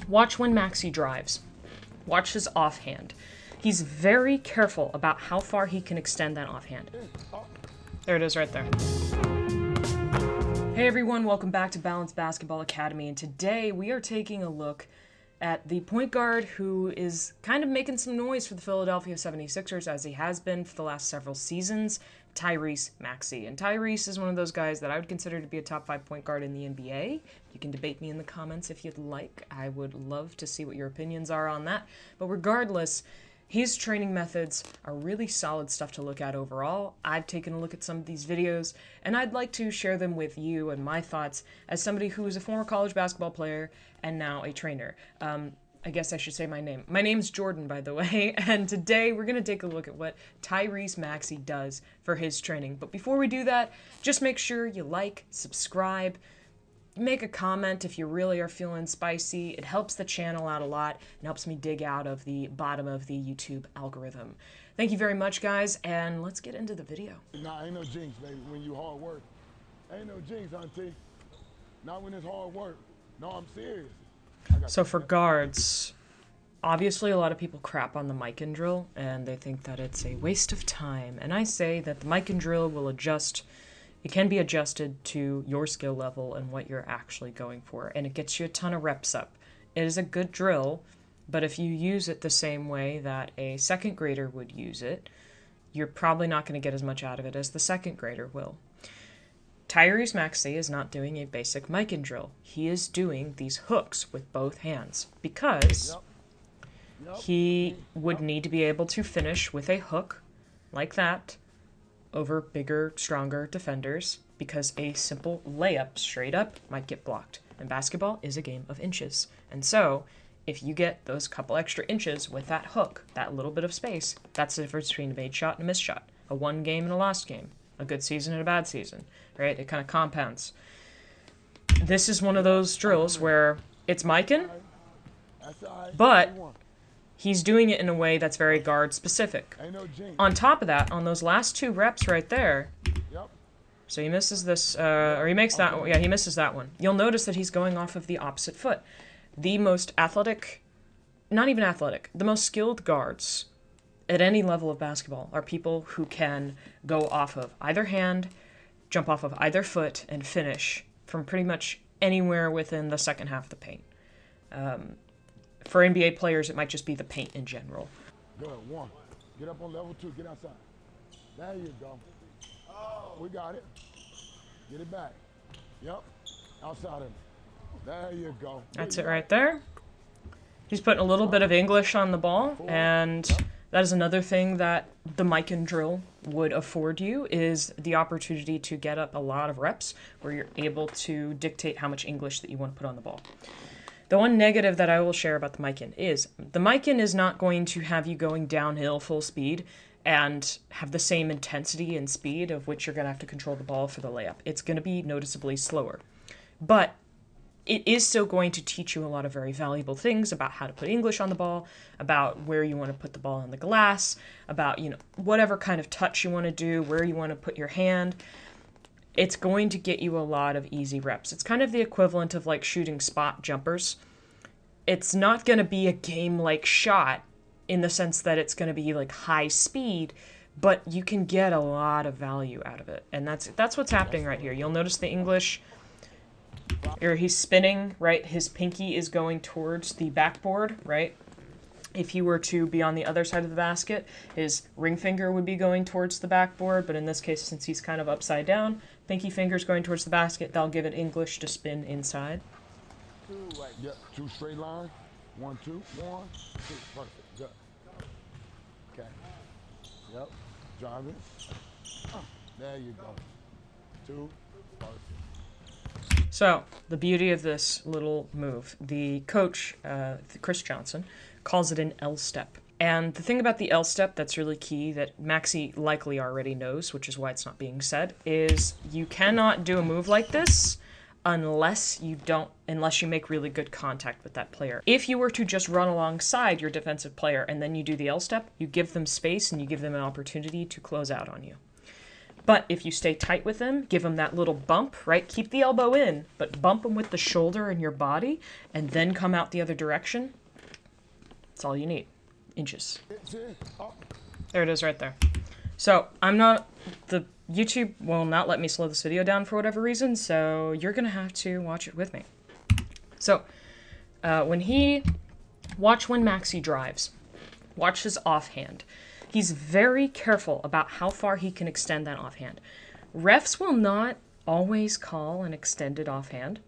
Watch when Maxey drives. Watch his offhand. He's very careful about how far he can extend that offhand. There it is right there. Hey everyone, welcome back to Balance Basketball Academy, and today we are taking a look at the point guard who is kind of making some noise for the Philadelphia 76ers, as he has been for the last several seasons, TYRESE Maxey. And TYRESE is one of those guys that I would consider to be a top 5 point guard in the NBA. You can debate me in the comments if you'd like. I would love to see what your opinions are on that. But regardless, his training methods are really solid stuff to look at overall. I've taken a look at some of these videos, and I'd like to share them with you and my thoughts as somebody who is a former college basketball player and now a trainer. I guess I should say my name. My name's Jordan, by the way, and today we're going to take a look at what TYRESE Maxey does for his training. But before we do that, just make sure you like, subscribe, make a comment if you really are feeling spicy. It helps the channel out a lot and helps me dig out of the bottom of the YouTube algorithm. Thank you very much, guys, and let's get into the video. Nah, ain't no jinx, baby, when you hard work. Ain't no jinx, auntie. Not when it's hard work. No, I'm serious. So for guards, obviously a lot of people crap on the mic and drill, and they think that it's a waste of time. And I say that the mic and drill will adjust. It can be adjusted to your skill level and what you're actually going for, and it gets you a ton of reps up. It is a good drill, but if you use it the same way that a second grader would use it, you're probably not going to get as much out of it as the second grader will. TYRESE Maxey is not doing a basic mic and drill. He is doing these hooks with both hands because he would need to be able to finish with a hook like that over bigger, stronger defenders, because a simple layup straight up might get blocked. And basketball is a game of inches. And so, if you get those couple extra inches with that hook, that little bit of space, that's the difference between a made shot and a missed shot. A won game and a lost game. A good season and a bad season. Right? It kind of compounds. This is one of those drills where it's micing, but he's doing it in a way that's very guard specific. On top of that, on those last 2 reps right there, so he misses this, or he makes that, yeah, he misses that one. You'll notice that he's going off of the opposite foot. The most athletic, not even athletic, the most skilled guards at any level of basketball are people who can go off of either hand, jump off of either foot, and finish from pretty much anywhere within the second half of the paint. For NBA players, it might just be the paint in general. Good, 1. Get up on level 2, get outside. There you go. We got it. Get it back. Yep, outside of it. There you go. That's it right there. He's putting a little bit of English on the ball, and that is another thing that the mic and drill would afford you, is the opportunity to get up a lot of reps where you're able to dictate how much English that you want to put on the ball. The one negative that I will share about the mic-in is the mic-in is not going to have you going downhill full speed and have the same intensity and speed of which you're going to have to control the ball for the layup. It's going to be noticeably slower. But it is still going to teach you a lot of very valuable things about how to put English on the ball, about where you want to put the ball on the glass, about, you know, whatever kind of touch you want to do, where you want to put your hand. It's going to get you a lot of easy reps. It's kind of the equivalent of like shooting spot jumpers. It's not going to be a game-like shot in the sense that it's going to be like high speed, but you can get a lot of value out of it. And that's what's happening right here. You'll notice the English, or he's spinning, right? His pinky is going towards the backboard, right? If he were to be on the other side of the basket, his ring finger would be going towards the backboard, but in this case, since he's kind of upside down, pinky finger's going towards the basket, that'll give it English to spin inside. 2, right. Yep, 2 straight lines. 1, 2, 1, 2. Perfect. Good. Okay. Yep. Drive it. There you go. 2. Perfect. So, the beauty of this little move, the coach, Chris Johnson, calls it an L-step. And the thing about the L-step that's really key, that Maxey likely already knows, which is why it's not being said, is you cannot do a move like this unless you make really good contact with that player. If you were to just run alongside your defensive player and then you do the L-step, you give them space and you give them an opportunity to close out on you. But if you stay tight with him, give him that little bump, right? Keep the elbow in, but bump him with the shoulder and your body, and then come out the other direction. That's all you need. Inches. There it is right there. So the YouTube will not let me slow this video down for whatever reason, so you're going to have to watch it with me. So watch when Maxey drives. Watch his offhand. He's very careful about how far he can extend that offhand. Refs will not always call an extended offhand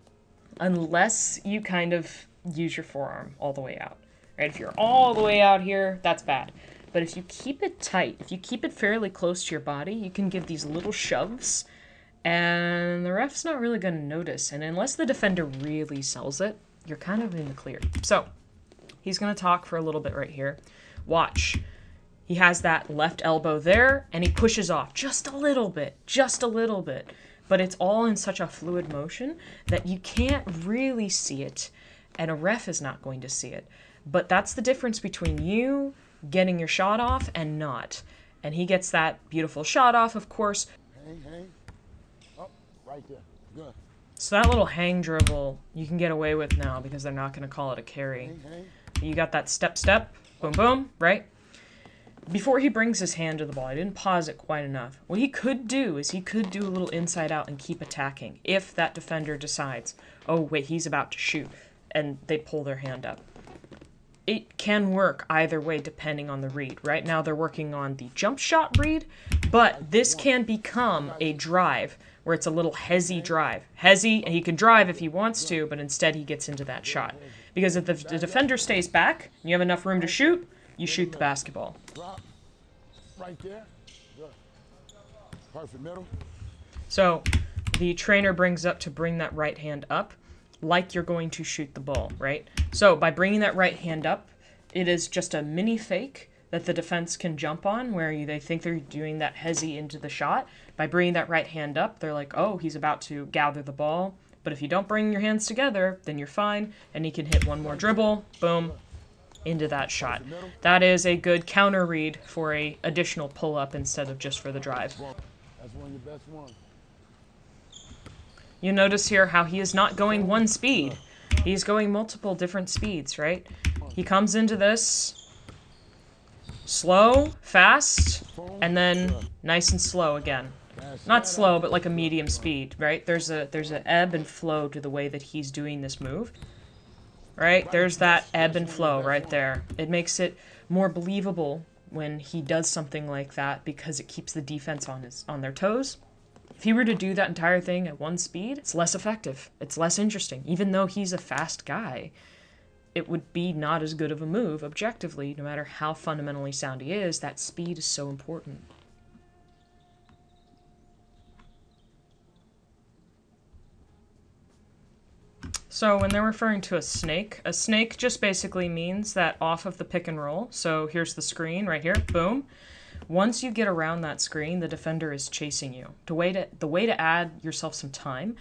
unless you kind of use your forearm all the way out. Right? If you're all the way out here, that's bad. But if you keep it tight, if you keep it fairly close to your body, you can give these little shoves, and the ref's not really going to notice. And unless the defender really sells it, you're kind of in the clear. So he's going to talk for a little bit right here. Watch. He has that left elbow there, and he pushes off just a little bit. But it's all in such a fluid motion that you can't really see it, and a ref is not going to see it. But that's the difference between you getting your shot off and not. And he gets that beautiful shot off, of course. Hang. Oh, right there. Good. So that little hang dribble you can get away with now because they're not going to call it a carry. Hang. You got that step, boom, boom, right? Before he brings his hand to the ball, I didn't pause it quite enough. What he could do is he could do a little inside out and keep attacking if that defender decides, oh, wait, he's about to shoot, and they pull their hand up. It can work either way depending on the read. Right now they're working on the jump shot read, but this can become a drive where it's a little hezzy drive. Hezzy, and he can drive if he wants to, but instead he gets into that shot. Because if the defender stays back and you have enough room to shoot, you shoot the basketball. Drop. Right there. Good. Perfect middle. So the trainer brings up to bring that right hand up like you're going to shoot the ball, right? So by bringing that right hand up, it is just a mini fake that the defense can jump on where they think they're doing that hezzy into the shot. By bringing that right hand up, they're like, oh, he's about to gather the ball. But if you don't bring your hands together, then you're fine, and he can hit one more dribble, boom, into that shot. That is a good counter read for a additional pull-up instead of just for the drive. That's one of your best ones. You notice here how he is not going one speed. He's going multiple different speeds, right? He comes into this slow, fast, and then nice and slow again. Not slow, but like a medium speed, right? There's an ebb and flow to the way that he's doing this move. Right? There's that ebb and flow right there. It makes it more believable when he does something like that because it keeps the defense on their toes. If he were to do that entire thing at one speed, it's less effective. It's less interesting. Even though he's a fast guy, it would be not as good of a move objectively, no matter how fundamentally sound he is. That speed is so important. So when they're referring to a snake just basically means that off of the pick and roll, so here's the screen right here, boom. Once you get around that screen, the defender is chasing you. The way to add yourself some time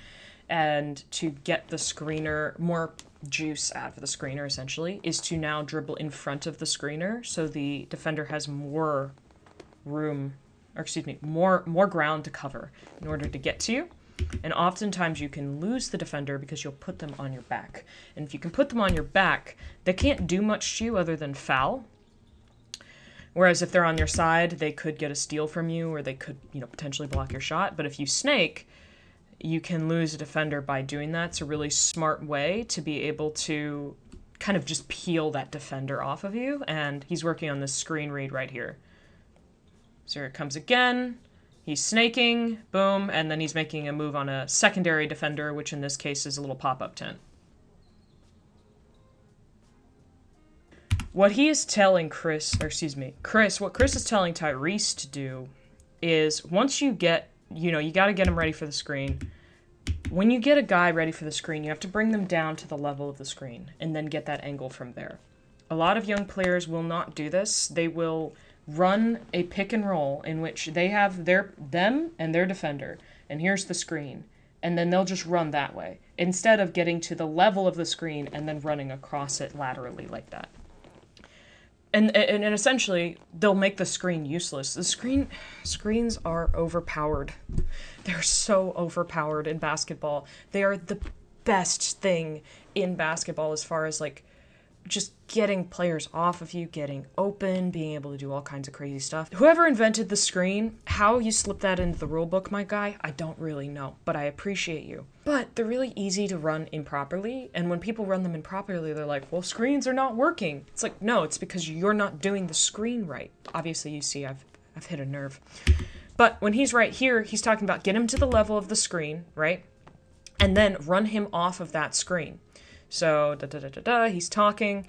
and to get the screener, more juice out of the screener essentially, is to now dribble in front of the screener so the defender has more room, or excuse me, more ground to cover in order to get to you. And oftentimes you can lose the defender because you'll put them on your back. And if you can put them on your back, they can't do much to you other than foul. Whereas if they're on your side, they could get a steal from you, or they could, potentially block your shot. But if you snake, you can lose a defender by doing that. It's a really smart way to be able to kind of just peel that defender off of you. And he's working on this screen read right here. So here it comes again. He's snaking, boom, and then he's making a move on a secondary defender, which in this case is a little pop-up tent. What he is telling Chris, what Chris is telling Tyrese to do is once you get, you got to get him ready for the screen. When you get a guy ready for the screen, you have to bring them down to the level of the screen and then get that angle from there. A lot of young players will not do this. They will run a pick and roll in which they have them and their defender, and here's the screen, and then they'll just run that way instead of getting to the level of the screen and then running across it laterally like that. And essentially, they'll make the screen useless. Screens are overpowered. They're so overpowered in basketball. They are the best thing in basketball as far as, like, just getting players off of you, getting open, being able to do all kinds of crazy stuff. Whoever invented the screen, how you slip that into the rule book, my guy, I don't really know, but I appreciate you. But they're really easy to run improperly, and when people run them improperly, they're like, well, screens are not working. It's like, no, it's because you're not doing the screen right. Obviously, you see, I've hit a nerve. But when he's right here, he's talking about get him to the level of the screen, right? And then run him off of that screen. So, he's talking,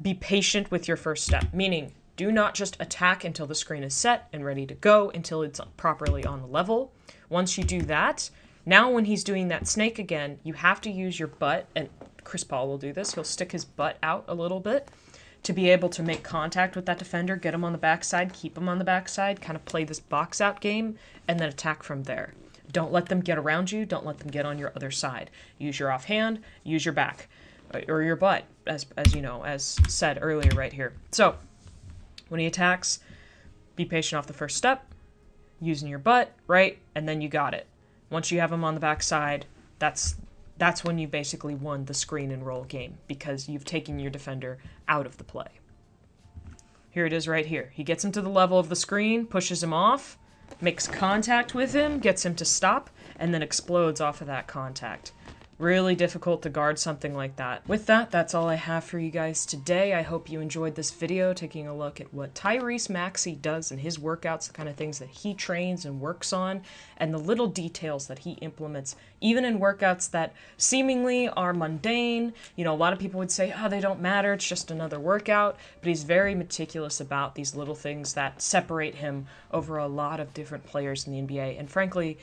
be patient with your first step, meaning do not just attack until the screen is set and ready to go until it's properly on the level. Once you do that, now when he's doing that snake again, you have to use your butt, and Chris Paul will do this, he'll stick his butt out a little bit to be able to make contact with that defender, get him on the backside, keep him on the backside, kind of play this box out game, and then attack from there. Don't let them get around you. Don't let them get on your other side. Use your offhand, use your back, or your butt, as you know, as said earlier right here. So, when he attacks, be patient off the first step, using your butt, right? And then you got it. Once you have him on the backside, that's when you basically won the screen and roll game, because you've taken your defender out of the play. Here it is right here. He gets him to the level of the screen, pushes him off, makes contact with him, gets him to stop, and then explodes off of that contact. Really difficult to guard something like that. With that, that's all I have for you guys today. I hope you enjoyed this video, taking a look at what TYRESE Maxey does in his workouts, the kind of things that he trains and works on, and the little details that he implements, even in workouts that seemingly are mundane. You know, a lot of people would say, oh, they don't matter, it's just another workout, but he's very meticulous about these little things that separate him over a lot of different players in the NBA, and frankly,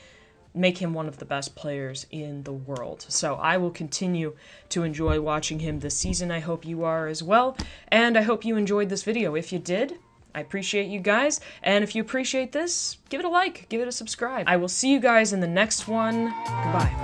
make him one of the best players in the world. So I will continue to enjoy watching him this season. I hope you are as well. And I hope you enjoyed this video. If you did, I appreciate you guys. And if you appreciate this, give it a like, give it a subscribe. I will see you guys in the next one. Goodbye.